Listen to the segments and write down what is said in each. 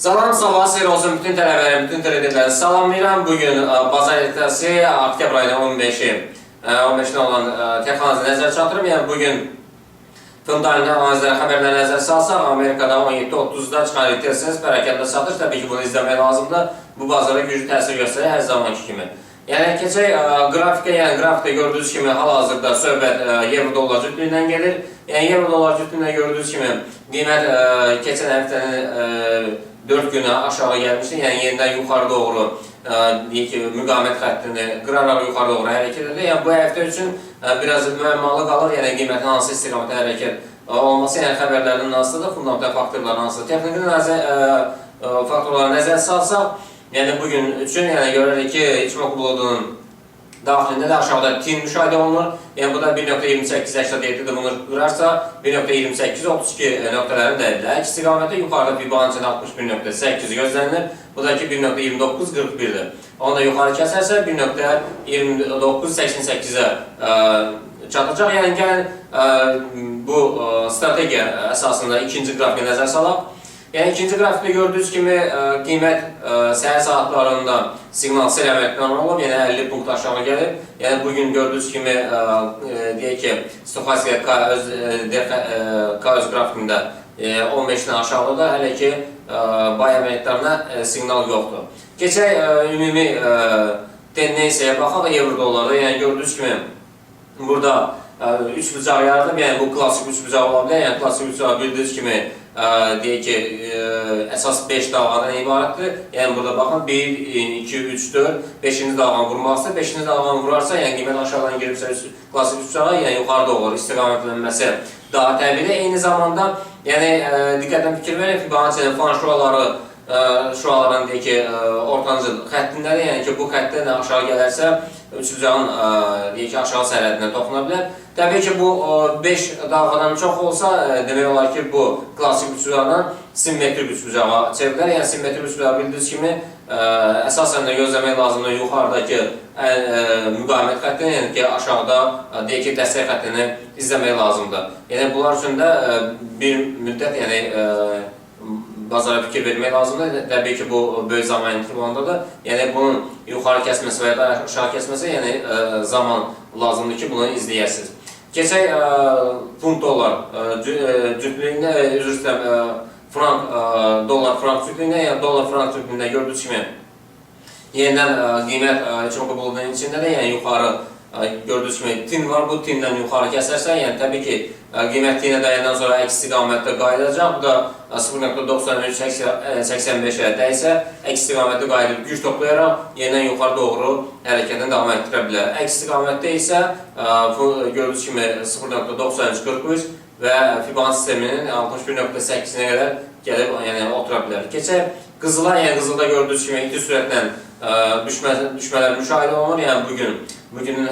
Salam, sabah xeyir olsun bütün tələbələrim, bütün tələbələri salamlayıram. Bugün bazar ertəsi oktyabr ayının 15-nə olan texnoloji nəzər çatdırım. Yəni bugün fundamental analizlərə, xəbərlərə nəzər salsaq, Amerikada 17:30-da çıxan tez bərəkətlə satış. Təbii ki, bunu izləmək lazımdır. Bu bazara güclü təsir göstərir hər zamanki kimi. Yəni keçək qrafikdə gördüyünüz kimi hal-hazırda söhbət euro-dollar cütlüyündən gedir. Yəni euro-dollar cütlüyündən gördüyünüz kimi qiymət keçən həftənin 4 günə aşağı gəlmişdi. Yəni yenidən yuxarı doğru müqavimət xəttini qıraraq yuxarı doğru hərəkət edir. Yəni bu həftə üçün biraz müəmmalı qalır. Yəni qiymətin hansı istiqamətə hərəkət olması, yəni xəbərlərinin hansıdır, fundamental faktorların hansıdır. Texniki faktorlara nəzər salsaq, yəni bugün üçün görürük ki, İçmək blodunun daxilində də aşağıda tin müşahidə olunur. Yəni bu da 1.2887-dir. Bunu qırarsa 1.2832 nöqtələrin dəyərləri istiqamətdə yuxarıda Fibonacci 61.8 gözlənilir. Bu da ki 1.2941-dir. Onu da yuxarı kəsərsə 1.2988-ə çatacaq. Yəni gəlin bu strategiya əsasında ikinci qrafiqə nəzər salaq. Yəni ikinci qrafikdə gördüyünüz kimi qiymət səhər saatlarında siqnal sel əməliyyatından olub, yəni 50 punkt aşağı gəlir. Yəni bugün gördüyünüz kimi deyək ki, stoxastika K öz qrafikində 15-dən aşağıda, hələ ki bay əməliyyatlarına siqnal yoxdur. Keçək ümumi tendensiyaya baxaq euro-dollarda. Yəni gördüyünüz kimi burada 3 bucaq yaradıb, yəni bu klassik 3 bucaq ola bilər. Yəni klassik 3 bucaq bildiyiniz kimi deyək ki, əsas 5 dalğadan ibarətdir. Yəni burada baxın 1, 2, 3, 4, 5-ci dalğanı vurmaqsa, 5-ci dalğanı vurarsa, yəni qiymət aşağıdan giribsə klassik 3 bucağa, yəni yuxarıda olur, istiqamətlənməsi daha təbiidir. Eyni zamanda, yəni diqqətdən fikir verin, Fibonacci'nin fan şuaların deyək ki, ortancıl xəttindədir. Yəni ki, bu xəttdən aşağı gələrsə, 3 bucağın deyək ki, aşağı sərhədinə toxuna bilər. Təbii ki, bu 5 dalğadan çox olsa, demək olar ki, bu klassik üçbucaqdan simmetrik üçbucağa çevrilər. Yəni simmetrik üçbucağı bildiyiniz kimi əsasən də gözləmək lazımdır yuxarıdakı müqavimət xəttini, yəni ki, aşağıda deyək ki, dəstək xəttini izləmək lazımdır. Yəni bunlar üçün də bir müddət bazara fikir vermək lazımdır. Təbii ki, bu böyük zaman intervalındadır. Yəni bunun yuxarı kəsməsi və ya da aşağı kəsməsi, yəni zaman lazımdır ki, bunu izləyəsiniz. Keçək funt-dollar cütlüyündə, üzr istəyirəm, dollar-frank cütlüyündə, yəni dollar-frank cütlüyündə gördüyünüz kimi yenidən qiymət İçmək blodunun içindədir, yəni yuxarı gördüyünüz kimi tin var, bu tindən yuxarı kəsərsə, yəni təbii ki, qiymət tinə dəyəndən sonra əks istiqamətdə qayıdacaq. Bu da 0.9385-ə dəysə, əks istiqamətdə qayıdıb güc toplayaraq yenidən yuxarı doğru hərəkətini davam etdirə bilər. Əks istiqamətdə isə gördüyünüz kimi 0.9343 və Fibonacci sisteminin 61.8-nə qədər gəlib otura bilər. Keçək qızıla, yəni qızılda gördüyünüz kimi iti sürətlə düşmələr müşahidə olunur. Yəni bugünün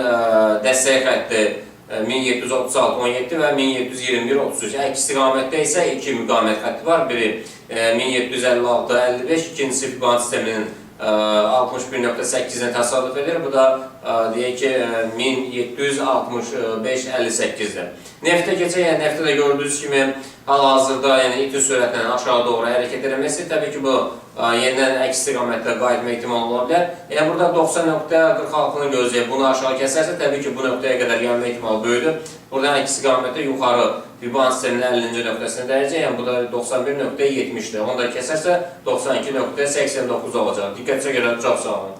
dəstək xətti 1736-17 və 1721-33. Əks istiqamətdə isə iki müqavimət xətti var. Biri 1756-55, ikincisi Fibonacci sisteminin 61.8-nə təsadüf edir. Bu da deyək ki, 1765-58-dir. Neftə keçək, yəni neftə də gördüyünüz kimi hal-hazırda iti sürətlə aşağı doğru hərəkət edilməsi, təbii ki, bu yenidən əks istiqamətdə qayıtma ehtimalı ola bilər. Yəni burada 90.46-nı gözləyib bunu aşağı kəsərsə, təbii ki, bu nöqtəyə qədər gəlmə ehtimalı böyüdür. Buradan əks istiqamətdə yuxarı Fibonacci sisteminin 50-ci nöqtəsini dəyəcək, yəni bu da 91.70-dir. Onu da kəsərsə 92.89 olacaq. Diqqətə görə çox sağ olun.